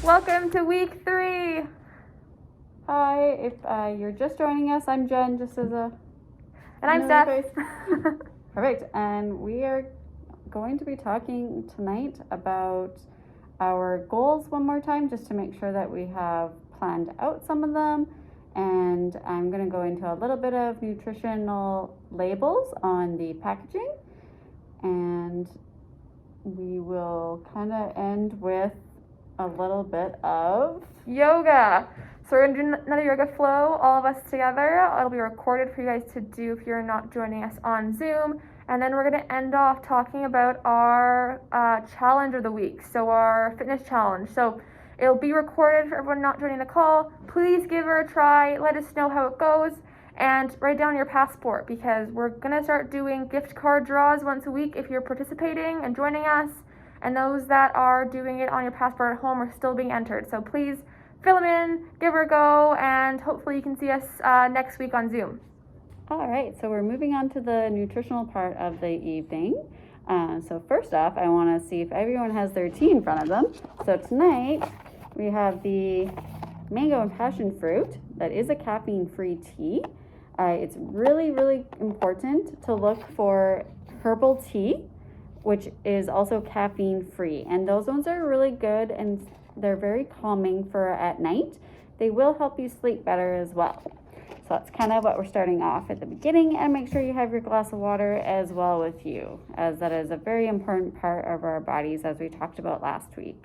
Welcome to week 3. Hi, if you're just joining us, I'm Jen, just as a... And I'm Steph. Perfect, and we are going to be talking tonight about our goals one more time, just to make sure that we have planned out some of them. And I'm going to go into a little bit of nutritional labels on the packaging. And we will kind of end with a little bit of yoga. So we're going to do another yoga flow, all of us together. It'll be recorded for you guys to do if you're not joining us on Zoom. And then we're going to end off talking about our challenge of the week, so our fitness challenge. So it'll be recorded for everyone not joining the call. Please give her a try. Let us know how it goes. And write down your passport, because we're going to start doing gift card draws once a week if you're participating and joining us. And those that are doing it on your passport at home are still being entered. So please fill them in, give her a go, and hopefully you can see us next week on Zoom. All right, so we're moving on to the nutritional part of the evening. So first off, I want to see if everyone has their tea in front of them. So tonight we have the mango and passion fruit. That is a caffeine-free tea. It's really, really important to look for herbal tea, which is also caffeine-free. And those ones are really good, and they're very calming for at night. They will help you sleep better as well. So that's kind of what we're starting off at the beginning. And make sure you have your glass of water as well with you, as that is a very important part of our bodies, as we talked about last week.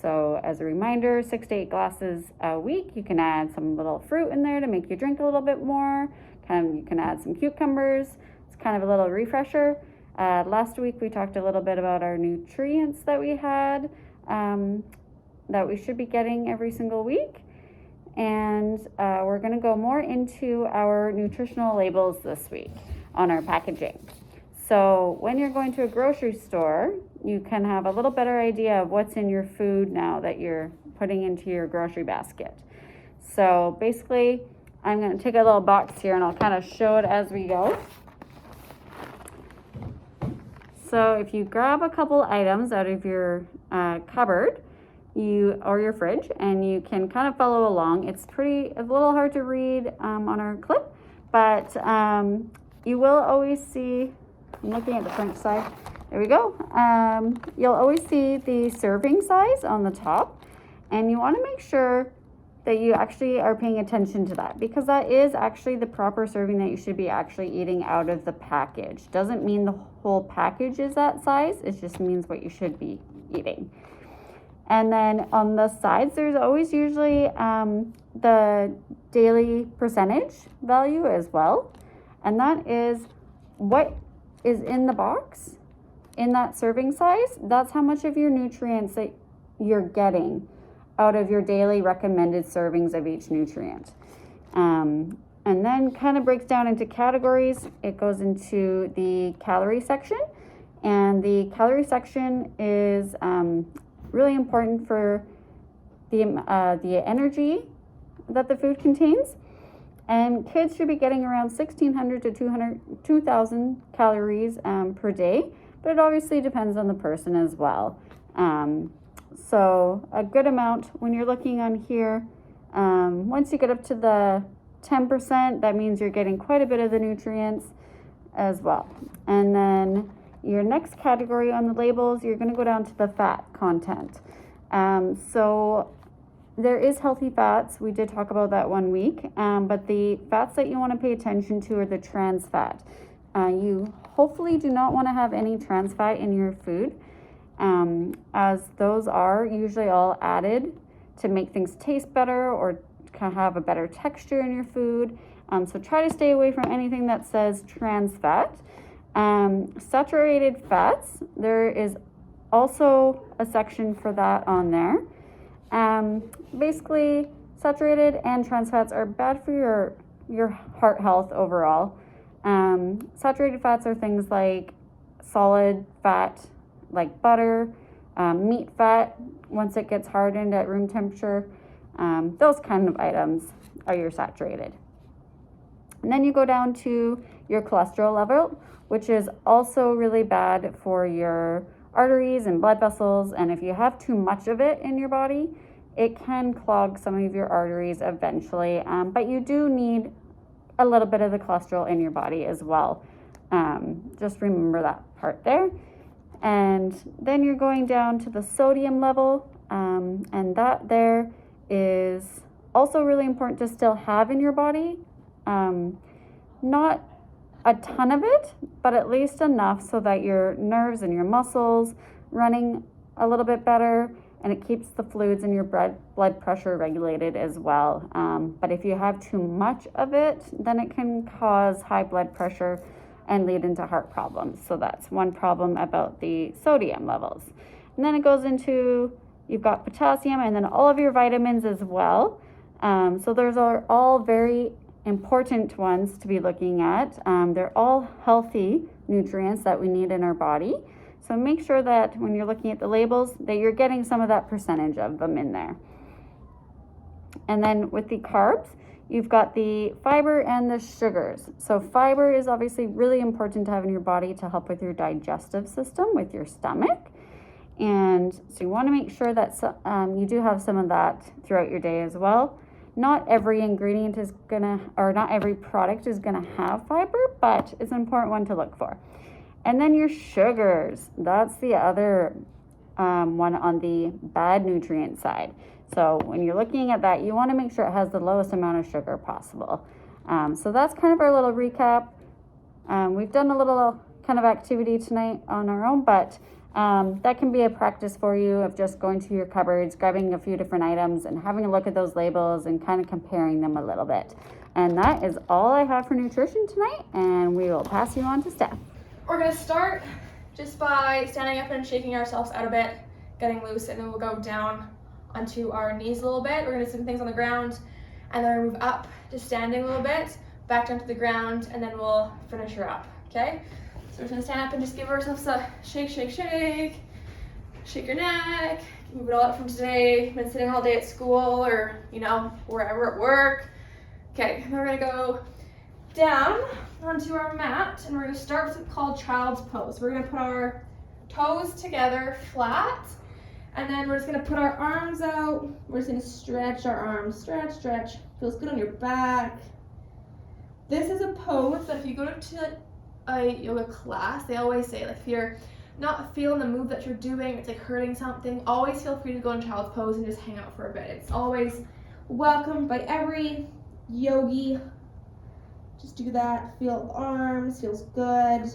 So as a reminder, 6 to 8 glasses a week. You can add some little fruit in there to make you drink a little bit more. You can add some cucumbers. It's kind of a little refresher. Last week we talked a little bit about our nutrients that we had, that we should be getting every single week. And we're going to go more into our nutritional labels this week on our packaging. So when you're going to a grocery store, you can have a little better idea of what's in your food now that you're putting into your grocery basket. So basically, I'm going to take a little box here and I'll kind of show it as we go. So if you grab a couple items out of your cupboard, or your fridge, and you can kind of follow along. It's a little hard to read on our clip, but you will always see, I'm looking at the French side, there we go. You'll always see the serving size on the top, and you want to make sure that you actually are paying attention to that, because that is actually the proper serving that you should be actually eating out of the package. Doesn't mean the whole package is that size, it just means what you should be eating. And then on the sides, there's always usually the daily percentage value as well. And that is what is in the box in that serving size. That's how much of your nutrients that you're getting out of your daily recommended servings of each nutrient. And then kind of breaks down into categories. It goes into the calorie section. And the calorie section is really important for the energy that the food contains. And kids should be getting around 1,600 to 2,000 calories per day, but it obviously depends on the person as well. So a good amount when you're looking on here. Once you get up to the 10%, that means you're getting quite a bit of the nutrients as well. And then your next category on the labels, you're going to go down to the fat content. So there is healthy fats. We did talk about that one week. But the fats that you want to pay attention to are the trans fat. You hopefully do not want to have any trans fat in your food, as those are usually all added to make things taste better or kind of have a better texture in your food. So try to stay away from anything that says trans fat. Saturated fats, there is also a section for that on there. Basically, saturated and trans fats are bad for your heart health overall. Saturated fats are things like solid fat, like butter, meat fat, once it gets hardened at room temperature, Those kind of items are your saturated. And then you go down to your cholesterol level, which is also really bad for your arteries and blood vessels. And if you have too much of it in your body, it can clog some of your arteries eventually. But you do need a little bit of the cholesterol in your body as well. Just remember that part there. And then you're going down to the sodium level, and that there is also really important to still have in your body. Not a ton of it, but at least enough so that your nerves and your muscles running a little bit better, and it keeps the fluids in your blood pressure regulated as well. But if you have too much of it, then it can cause high blood pressure and lead into heart problems. So that's one problem about the sodium levels. And then it goes into, you've got potassium and then all of your vitamins as well. So those are all very important ones to be looking at. They're all healthy nutrients that we need in our body. So make sure that when you're looking at the labels that you're getting some of that percentage of them in there. And then with the carbs, you've got the fiber and the sugars. So fiber is obviously really important to have in your body to help with your digestive system, with your stomach. And so you want to make sure that you do have some of that throughout your day as well. Not every ingredient is not every product is gonna have fiber, but it's an important one to look for. And then your sugars, that's the other one on the bad nutrient side. So when you're looking at that, you want to make sure it has the lowest amount of sugar possible. So that's kind of our little recap. We've done a little kind of activity tonight on our own, but that can be a practice for you of just going to your cupboards, grabbing a few different items and having a look at those labels and kind of comparing them a little bit. And that is all I have for nutrition tonight, and we will pass you on to Steph. We're gonna start just by standing up and shaking ourselves out a bit, getting loose, and then we'll go down onto our knees a little bit. We're gonna do some things on the ground, and then move up, just standing a little bit, back down to the ground, and then we'll finish her up, okay? So we're just gonna stand up and just give ourselves a shake, shake, shake. Shake your neck, move it all up from today. Been sitting all day at school or, wherever at work. Okay, then we're gonna go down onto our mat, and we're gonna start with what's called child's pose. We're gonna put our toes together flat, and then we're just gonna put our arms out. We're just gonna stretch our arms, stretch, stretch. Feels good on your back. This is a pose that if you go to a yoga class, they always say, like, if you're not feeling the move that you're doing, it's like hurting something, always feel free to go in child's pose and just hang out for a bit. It's always welcomed by every yogi. Just do that, feel the arms, feels good.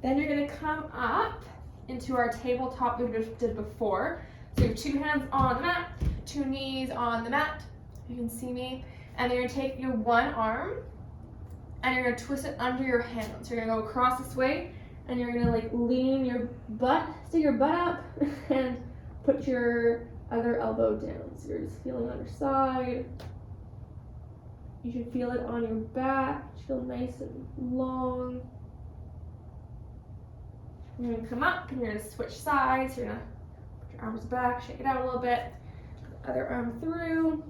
Then you're gonna come up into our tabletop we just did before. So you have 2 hands on the mat, 2 knees on the mat, you can see me. And then you're gonna take your one arm and you're gonna twist it under your hand. So you're gonna go across this way and you're gonna like lean your butt, stick your butt up and put your other elbow down. So you're just feeling on your side. You should feel it on your back. It should feel nice and long. You're gonna come up and you're gonna switch sides. You're gonna put your arms back, shake it out a little bit. Other arm through.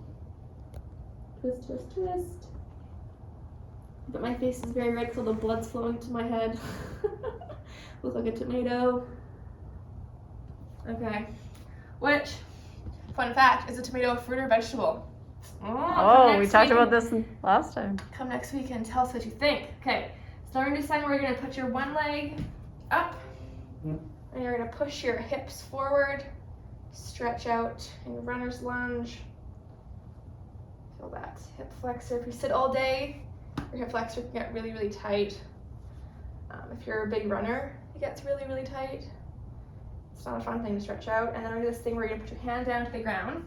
Twist, twist, twist. But my face is very red so the blood's flowing to my head. Look like a tomato. Okay. Which, fun fact, is a tomato a fruit or vegetable? Oh, we talked about this last time. Come next week and tell us what you think. Okay, so we're gonna do something where you're gonna put your one leg up and you're gonna push your hips forward, stretch out in your runner's lunge. Feel that hip flexor. If you sit all day, your hip flexor can get really, really tight. If you're a big runner, it gets really, really tight. It's not a fun thing to stretch out. And then we're gonna do this thing where you're gonna put your hand down to the ground.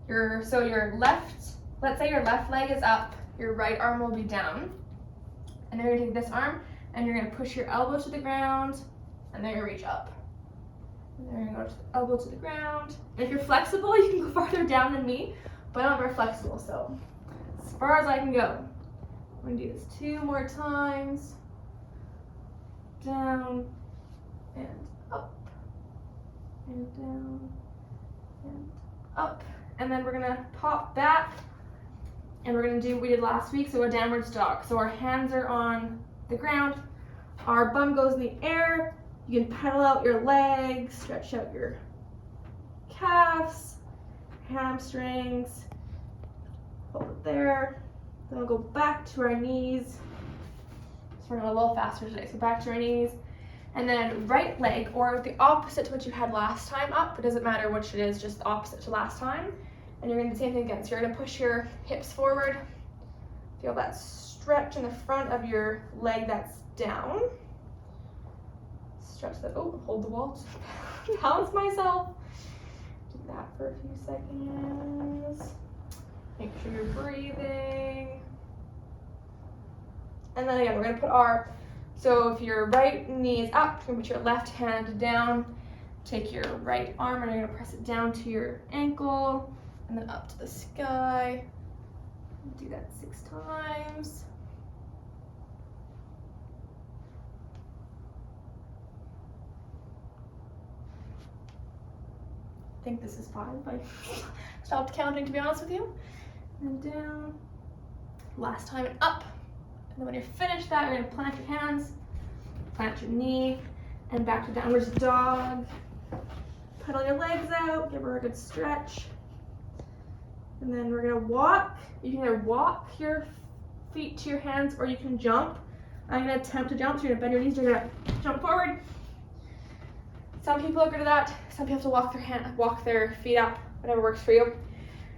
Let's say your left leg is up, your right arm will be down. And then you're gonna take this arm and you're gonna push your elbow to the ground and then you're gonna reach up. And then you're gonna go to the elbow to the ground. And if you're flexible, you can go farther down than me, but I'm very flexible, so as far as I can go. I'm gonna do this 2 more times. Down and up and down and up. and then we're gonna pop back, and we're gonna do what we did last week, so a downwards dog. So our hands are on the ground, our bum goes in the air, you can pedal out your legs, stretch out your calves, hamstrings, hold it there. Then we'll go back to our knees. So we're going a little faster today, so back to our knees. And then right leg, or the opposite to what you had last time up, it doesn't matter which it is, just the opposite to last time. And you're gonna do the same thing again. So you're gonna push your hips forward, feel that stretch in the front of your leg that's down. Stretch that, oh, hold the wall, balance myself. Do that for a few seconds. Make sure you're breathing. And then again, we're gonna put our, so if your right knee is up, you're gonna put your left hand down, take your right arm and you're gonna press it down to your ankle and then up to the sky. Do that 6 times. I think this is 5, I stopped counting to be honest with you. And down, last time and up. And then when you're finished that, you're gonna plant your hands, plant your knee, and back to downwards dog. Pedal your legs out, give her a good stretch. And then we're gonna walk. You can either walk your feet to your hands or you can jump. I'm gonna attempt to jump, so you're gonna bend your knees, you're gonna jump forward. Some people are good at that. Some people have to walk their feet up, whatever works for you.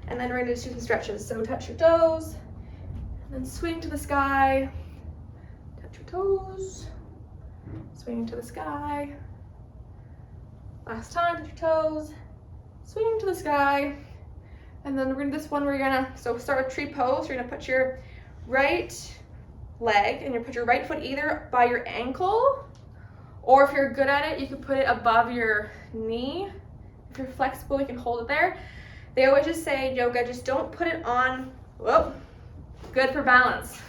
And then we're gonna just do some stretches. So touch your toes, and then swing to the sky. Touch your toes, swing to the sky. Last time, touch your toes, swing to the sky. And then we're gonna do this one where you're gonna, so start with tree pose. You're gonna put your right leg and you put your right foot either by your ankle, or if you're good at it, you can put it above your knee. If you're flexible, you can hold it there. They always just say in yoga, just don't put it on, whoa, good for balance.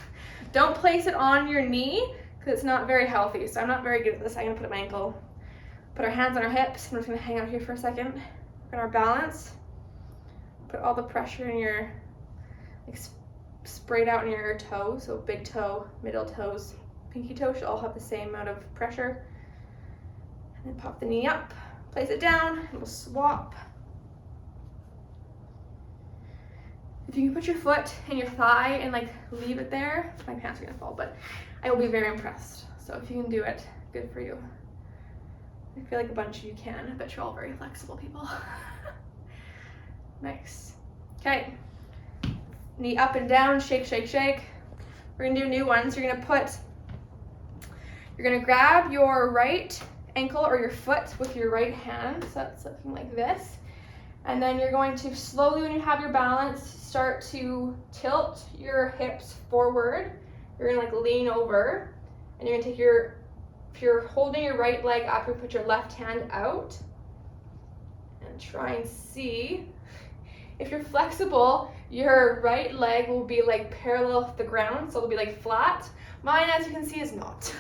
Don't place it on your knee because it's not very healthy. So I'm not very good at this. I'm gonna put it on my ankle. Put our hands on our hips. I'm just gonna hang out here for a second. Work on our balance. Put all the pressure in your, like sprayed out in your toes. So big toe, middle toes, pinky toe should all have the same amount of pressure. And then pop the knee up, place it down, and we'll swap. If you can put your foot in your thigh and like leave it there, my pants are gonna fall, but I will be very impressed. So if you can do it, good for you. I feel like a bunch of you can. I bet you're all very flexible people. Nice. Okay. Knee up and down, shake, shake, shake. We're gonna do new ones. You're gonna grab your right ankle or your foot with your right hand. So that's looking like this. And then you're going to slowly, when you have your balance, start to tilt your hips forward. You're gonna like lean over, and you're gonna take your, if you're holding your right leg up, you put your left hand out and try and see. If you're flexible, your right leg will be like parallel with the ground, so it'll be like flat. Mine, as you can see, is not.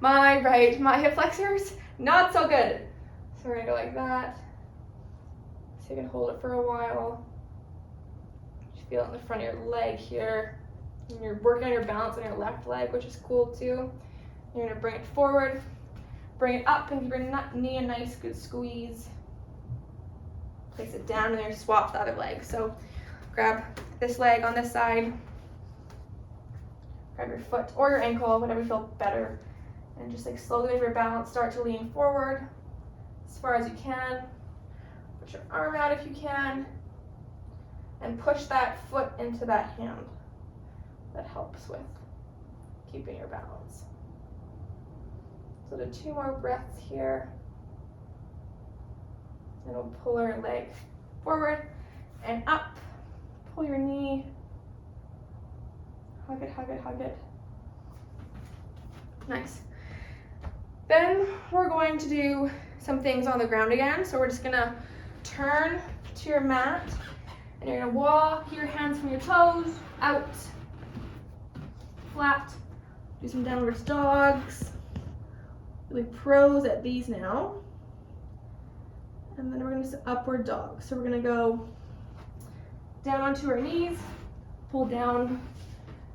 My hip flexors, not so good. So we're gonna go like that. So you can hold it for a while. You feel it in the front of your leg here. And you're working on your balance on your left leg, which is cool too. You're gonna bring it forward, bring it up, and give your knee a nice good squeeze. Place it down and then swap the other leg. So grab this leg on this side, grab your foot or your ankle, whatever you feel better, and just like slowly with your balance, start to lean forward as far as you can. Put your arm out if you can, and push that foot into that hand. That helps with keeping your balance. So do 2 more breaths here. And we'll pull our leg forward and up. Pull your knee. Hug it, hug it, hug it. Nice. Then we're going to do some things on the ground again. So we're just gonna turn to your mat and you're gonna walk your hands from your toes out, flat. Do some downward dogs. Really pros at these now. And then we're gonna do some upward dog. So we're gonna go down onto our knees, pull down,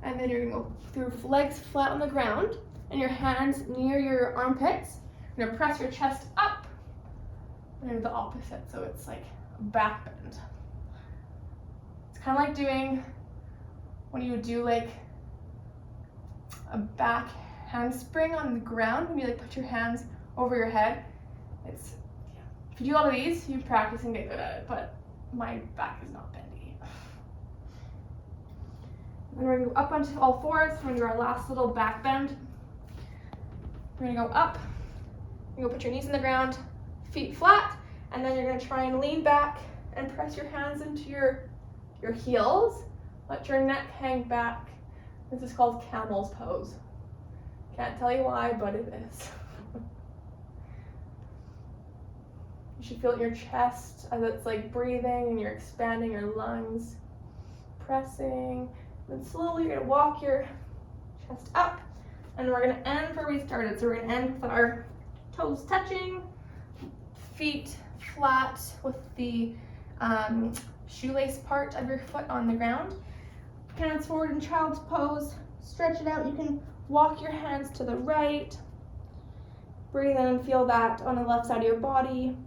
and then you're gonna go through legs flat on the ground and your hands near your armpits. You're gonna press your chest up and do the opposite, so it's like a back bend. It's kind of like doing when you would do like a back handspring on the ground, when you like put your hands over your head. It's, if you do a lot of these, you practice and get good at it, but my back is not bendy. And we're gonna go up onto all fours. We're gonna do our last little back bend. We're gonna go up. You're gonna put your knees in the ground, feet flat, and then you're gonna try and lean back and press your hands into your heels. Let your neck hang back. This is called Camel's pose. Can't tell you why, but it is. You should feel it in your chest as it's like breathing and you're expanding your lungs, pressing. Then slowly you're gonna walk your chest up, and we're gonna end where we started. So we're gonna end with our toes touching, feet flat with the shoelace part of your foot on the ground. Hands forward in child's pose, stretch it out. You can walk your hands to the right. Breathe in and feel that on the left side of your body.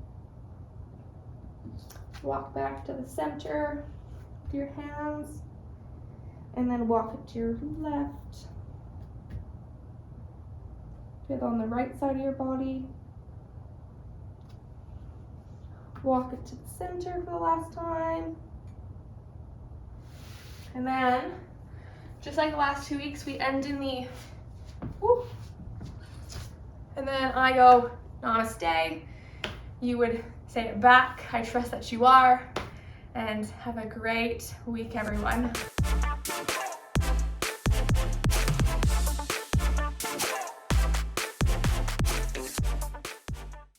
Walk back to the center with your hands, and then walk it to your left. Feel it on the right side of your body. Walk it to the center for the last time. And then, just like the last 2 weeks, we end in the woo. And then I go namaste. You would say it back. I trust that you are. And have a great week, everyone.